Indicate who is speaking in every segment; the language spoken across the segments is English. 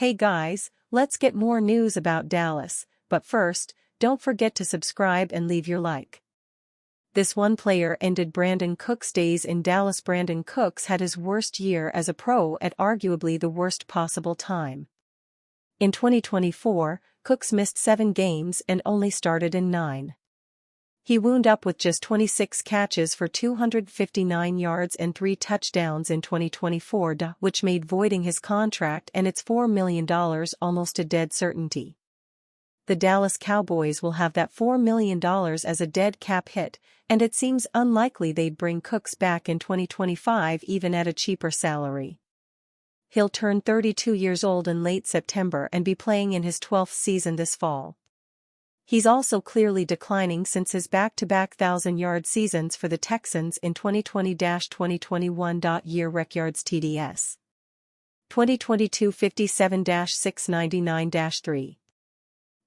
Speaker 1: Hey guys, let's get more news about Dallas, but first, don't forget to subscribe and leave your like. This one player ended Brandon Cooks' days in Dallas. Brandon Cooks had his worst year as a pro at arguably the worst possible time. In 2024, Cooks missed 7 games and only started in 9. He wound up with just 26 catches for 259 yards and 3 touchdowns in 2024, which made voiding his contract and its $4 million almost a dead certainty. The Dallas Cowboys will have that $4 million as a dead cap hit, and it seems unlikely they'd bring Cooks back in 2025 even at a cheaper salary. He'll turn 32 years old in late September and be playing in his 12th season this fall. He's also clearly declining since his back-to-back 1,000-yard seasons for the Texans in 2020-2021. Year rec yards TDS 2022 57-699-3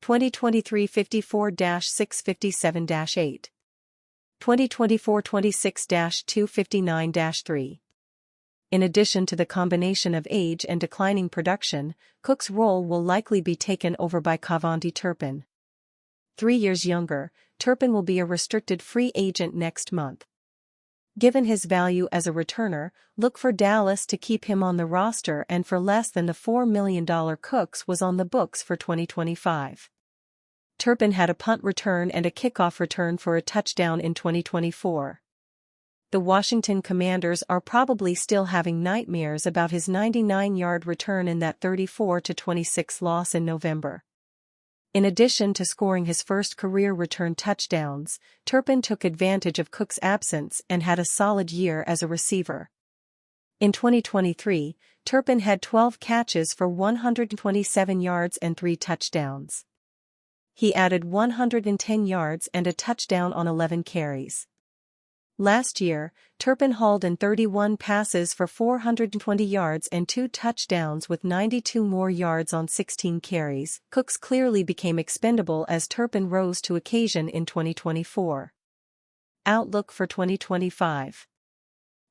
Speaker 1: 2023 54-657-8 2024 26-259-3. In addition to the combination of age and declining production, Cook's role will likely be taken over by Cavonte Turpin. 3 years younger, Turpin will be a restricted free agent next month. Given his value as a returner, look for Dallas to keep him on the roster and for less than the $4 million Cooks was on the books for 2025. Turpin had a punt return and a kickoff return for a touchdown in 2024. The Washington Commanders are probably still having nightmares about his 99-yard return in that 34-26 loss in November. In addition to scoring his first career return touchdowns, Turpin took advantage of Cook's absence and had a solid year as a receiver. In 2023, Turpin had 12 catches for 127 yards and 3 touchdowns. He added 110 yards and a touchdown on 11 carries. Last year, Turpin hauled in 31 passes for 420 yards and 2 touchdowns with 92 more yards on 16 carries. Cooks clearly became expendable as Turpin rose to occasion in 2024. Outlook for 2025.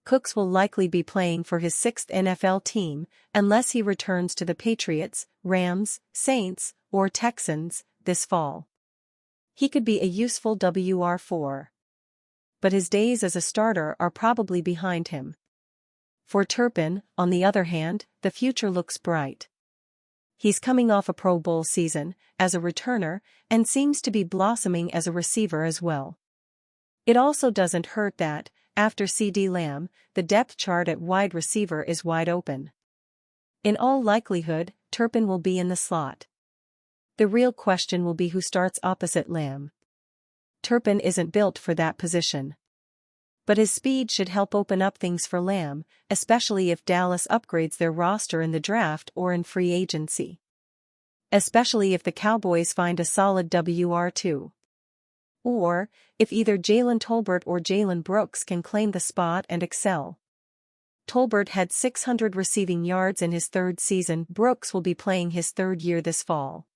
Speaker 1: Cooks will likely be playing for his 6th NFL team, unless he returns to the Patriots, Rams, Saints, or Texans this fall. He could be a useful WR4. But his days as a starter are probably behind him. For Turpin, on the other hand, the future looks bright. He's coming off a Pro Bowl season, as a returner, and seems to be blossoming as a receiver as well. It also doesn't hurt that, after CeeDee Lamb, the depth chart at wide receiver is wide open. In all likelihood, Turpin will be in the slot. The real question will be who starts opposite Lamb. Turpin isn't built for that position. But his speed should help open up things for Lamb, especially if Dallas upgrades their roster in the draft or in free agency. Especially if the Cowboys find a solid WR2. Or, if either Jalen Tolbert or Jalen Brooks can claim the spot and excel. Tolbert had 600 receiving yards in his 3rd season. Brooks will be playing his 3rd year this fall.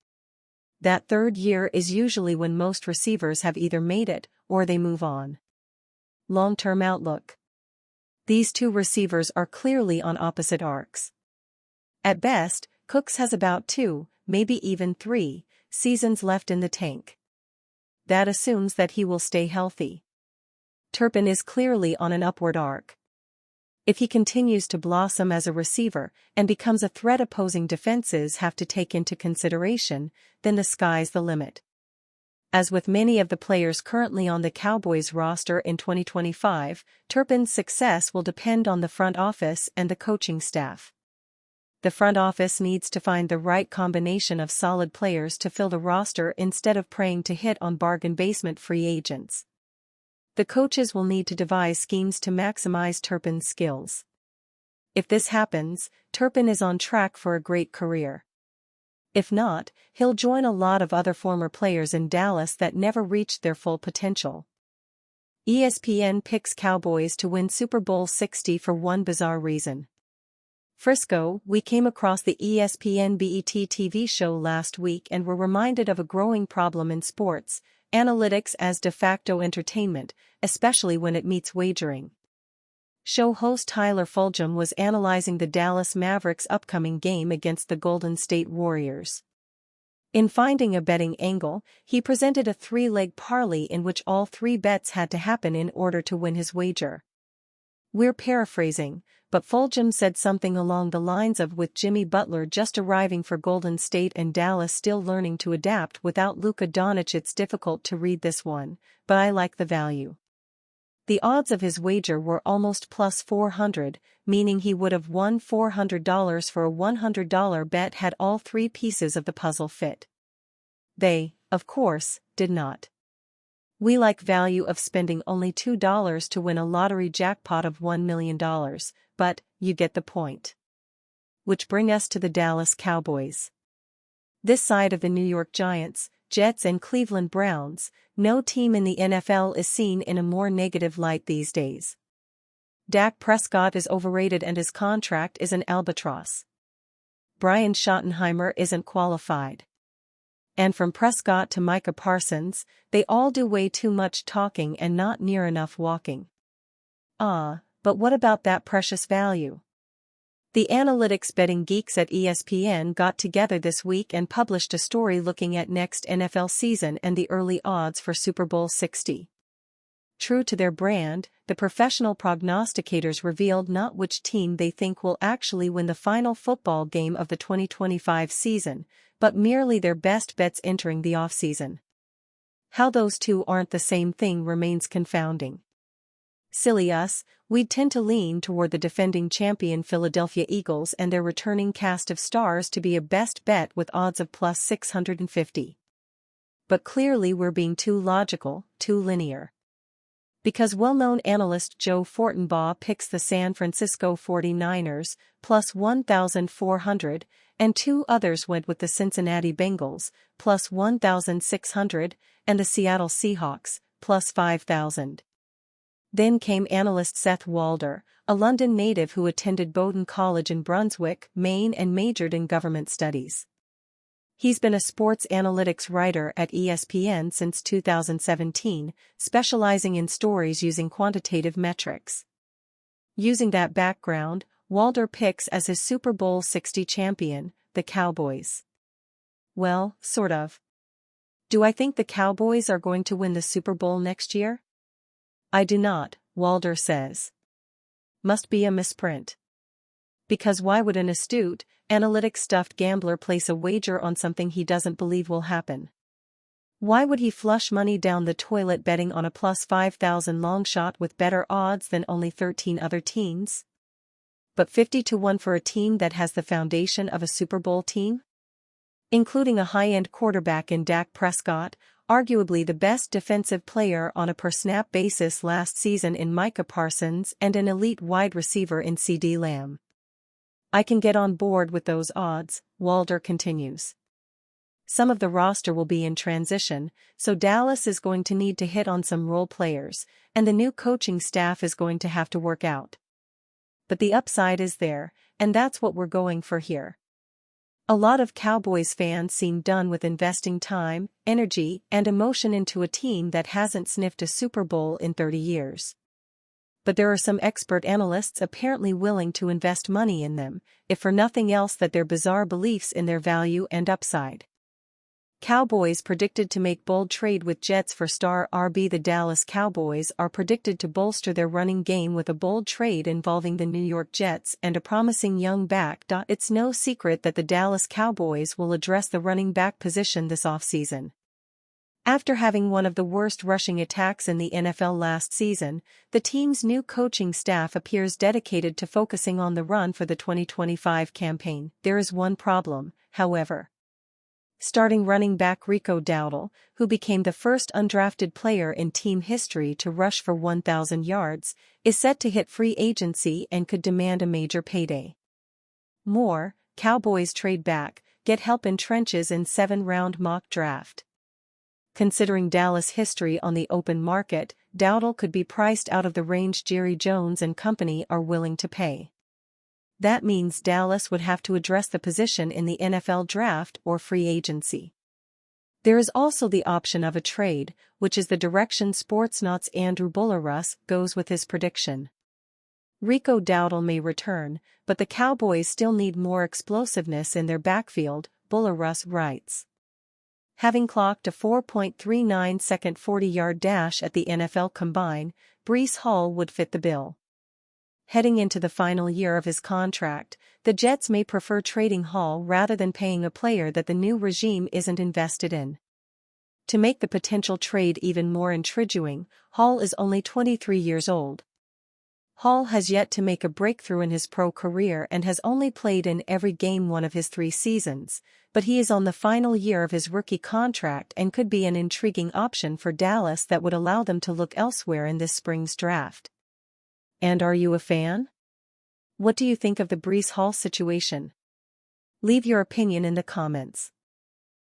Speaker 1: That 3rd year is usually when most receivers have either made it, or they move on. Long-term outlook. These 2 receivers are clearly on opposite arcs. At best, Cooks has about 2, maybe even 3, seasons left in the tank. That assumes that he will stay healthy. Turpin is clearly on an upward arc. If he continues to blossom as a receiver and becomes a threat opposing defenses have to take into consideration, then the sky's the limit. As with many of the players currently on the Cowboys roster in 2025, Turpin's success will depend on the front office and the coaching staff. The front office needs to find the right combination of solid players to fill the roster instead of praying to hit on bargain basement free agents. The coaches will need to devise schemes to maximize Turpin's skills. If this happens, Turpin is on track for a great career. If not, he'll join a lot of other former players in Dallas that never reached their full potential. ESPN picks Cowboys to win Super Bowl 60 for one bizarre reason. Frisco, we came across the ESPN BET TV show last week and were reminded of a growing problem in sports, analytics as de facto entertainment, especially when it meets wagering. show host Tyler Fulgham was analyzing the Dallas Mavericks' upcoming game against the Golden State Warriors. In finding a betting angle, he presented a three-leg parlay in which all three bets had to happen in order to win his wager. We're paraphrasing, but Fulgham said something along the lines of, with Jimmy Butler just arriving for Golden State and Dallas still learning to adapt without Luka Doncic, it's difficult to read this one, but I like the value. The odds of his wager were almost plus 400, meaning he would have won $400 for a $100 bet had all three pieces of the puzzle fit. They, of course, did not. We like value of spending only $2 to win a lottery jackpot of $1 million, but, you get the point. Which bring us to the Dallas Cowboys. This side of the New York Giants, Jets and Cleveland Browns, no team in the NFL is seen in a more negative light these days. Dak Prescott is overrated and his contract is an albatross. Brian Schottenheimer isn't qualified. And from Prescott to Micah Parsons, they all do way too much talking and not near enough walking. But what about that precious value? The analytics betting geeks at ESPN got together this week and published a story looking at next NFL season and the early odds for Super Bowl 60. True to their brand, the professional prognosticators revealed not which team they think will actually win the final football game of the 2025 season, but merely their best bets entering the offseason. How those two aren't the same thing remains confounding. Silly us, we'd tend to lean toward the defending champion Philadelphia Eagles and their returning cast of stars to be a best bet with odds of plus 650. But clearly we're being too logical, too linear. Because well-known analyst Joe Fortenbaugh picks the San Francisco 49ers, plus 1,400, and two others went with the Cincinnati Bengals, plus 1,600, and the Seattle Seahawks, plus 5,000. Then came analyst Seth Walder, a London native who attended Bowdoin College in Brunswick, Maine and majored in government studies. He's been a sports analytics writer at ESPN since 2017, specializing in stories using quantitative metrics. Using that background, Walder picks as his Super Bowl 60 champion, the Cowboys. Well, sort of. Do I think the Cowboys are going to win the Super Bowl next year? I do not, Walder says. Must be a misprint. Because why would an astute, analytics-stuffed gambler place a wager on something he doesn't believe will happen? Why would he flush money down the toilet betting on a plus 5,000 long shot with better odds than only 13 other teams? But 50-1 for a team that has the foundation of a Super Bowl team? Including a high-end quarterback in Dak Prescott, arguably the best defensive player on a per-snap basis last season in Micah Parsons and an elite wide receiver in CD Lamb. I can get on board with those odds, Walder continues. Some of the roster will be in transition, so Dallas is going to need to hit on some role players, and the new coaching staff is going to have to work out. But the upside is there, and that's what we're going for here. A lot of Cowboys fans seem done with investing time, energy, and emotion into a team that hasn't sniffed a Super Bowl in 30 years. But there are some expert analysts apparently willing to invest money in them, if for nothing else that their bizarre beliefs in their value and upside. Cowboys predicted to make bold trade with Jets for star RB. The Dallas Cowboys are predicted to bolster their running game with a bold trade involving the New York Jets and a promising young back. It's no secret that the Dallas Cowboys will address the running back position this offseason. After having one of the worst rushing attacks in the NFL last season, the team's new coaching staff appears dedicated to focusing on the run for the 2025 campaign. There is one problem, however. Starting running back Rico Dowdle, who became the first undrafted player in team history to rush for 1,000 yards, is set to hit free agency and could demand a major payday. More, Cowboys trade back, get help in trenches in 7-round mock draft. Considering Dallas' history on the open market, Dowdle could be priced out of the range Jerry Jones and company are willing to pay. That means Dallas would have to address the position in the NFL draft or free agency. There is also the option of a trade, which is the direction Sportsnaut's Andrew Bullerus goes with his prediction. Rico Dowdle may return, but the Cowboys still need more explosiveness in their backfield, Bullerus writes. Having clocked a 4.39-second 40-yard dash at the NFL Combine, Breece Hall would fit the bill. Heading into the final year of his contract, the Jets may prefer trading Hall rather than paying a player that the new regime isn't invested in. To make the potential trade even more intriguing, Hall is only 23 years old. Hall has yet to make a breakthrough in his pro career and has only played in every game one of his 3 seasons, but he is on the final year of his rookie contract and could be an intriguing option for Dallas that would allow them to look elsewhere in this spring's draft. And are you a fan? What do you think of the Breece Hall situation? Leave your opinion in the comments.